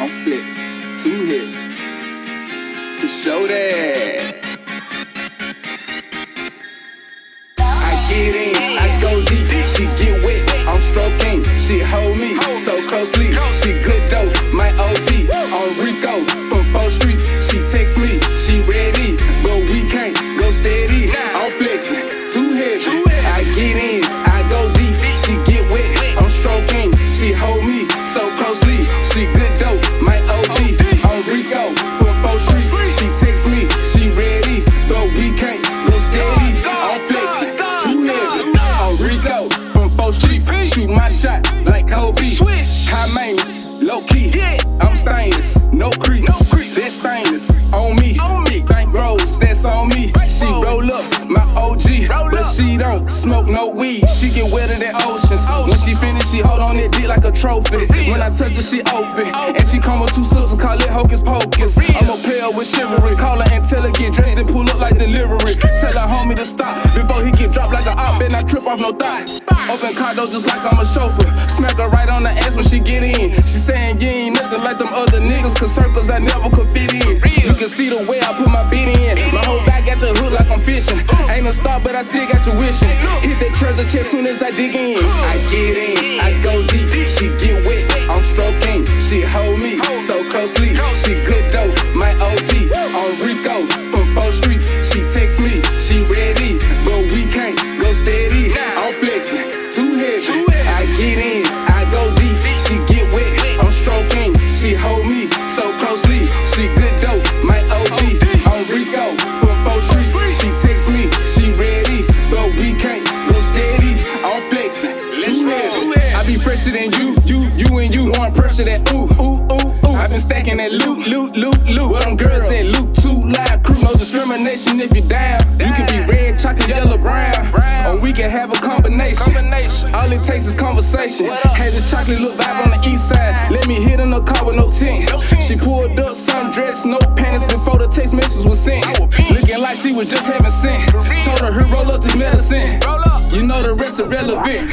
I'm flex, too hip. For sure that. I get in, I go deep. She get wet, I'm stroking. She hold me so closely. She good dope, my OG. On Rico, from 4th Streets. She text me, she ready, but we can't go steady. I'm flexing, too heavy. I get in, I go deep. She get wet, I'm stroking. She hold me so closely. She good dope, my OG. On Rico, from 4th Streets. She text me, she ready, but we can't go steady. I'm flexing, too heavy. On Rico, from 4th Streets. Shoot my shot like Kobe. High maintenance, low key. I'm stainless, no crease. That stainless on me. Big bank rolls, that's on me. She roll up, my OG, but she don't smoke no weed. She get wetter than oceans. When she finish, she hold on that dick like a trophy. When I touch her, she open, and she come with 2 sisters, call it hocus pocus. I'm a player with chivalry. Call her and tell her get dressed and pull up like delivery. Tell her homie to stop before he get dropped like a op. Then I trip off no thigh. Open car door just like I'm a chauffeur. Smack her right on the ass when she get in. She saying you ain't nothing like them other niggas, cause circles I never could fit in. You can see the way I put my beat in. My whole back got your hood like I'm fishing. Ain't a star, but I still got you wishing. Hit that treasure chest soon as I dig in. I get in, I go deep. She get wet, I'm stroking. She hold me so closely. She good dope, my OG. On Rico, from 4th Streets. She text me, she ready, but we can't go steady. I'm flexing, too heavy. I get in, I go deep. She get wet, I'm stroking. She hold me so closely. She good dope, my OG. On Rico, from 4th Streets. She text me, she ready, but we can't go steady. I'm flexing, too heavy. I be fresher than you and you want pressure that ooh. I been stacking that loot. Well, them girls that loot too loud. Crew, no discrimination if you down. You can be red, chocolate, yellow, brown, or we can have a combination. All it takes is conversation. Had the chocolate look vibe on the east side. Let me hit in the car with no tent. She pulled up, sundressed, no panties before the text message was sent. Looking like she was just having sent. Told her, roll up this medicine. You know the rest irrelevant.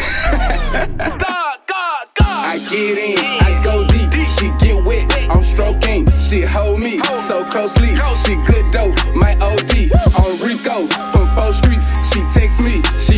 I get in, I go deep. She get wet, I'm stroking. She hold me so closely. She good dope, my OG. On Rico, from 4th Streets. She text me, she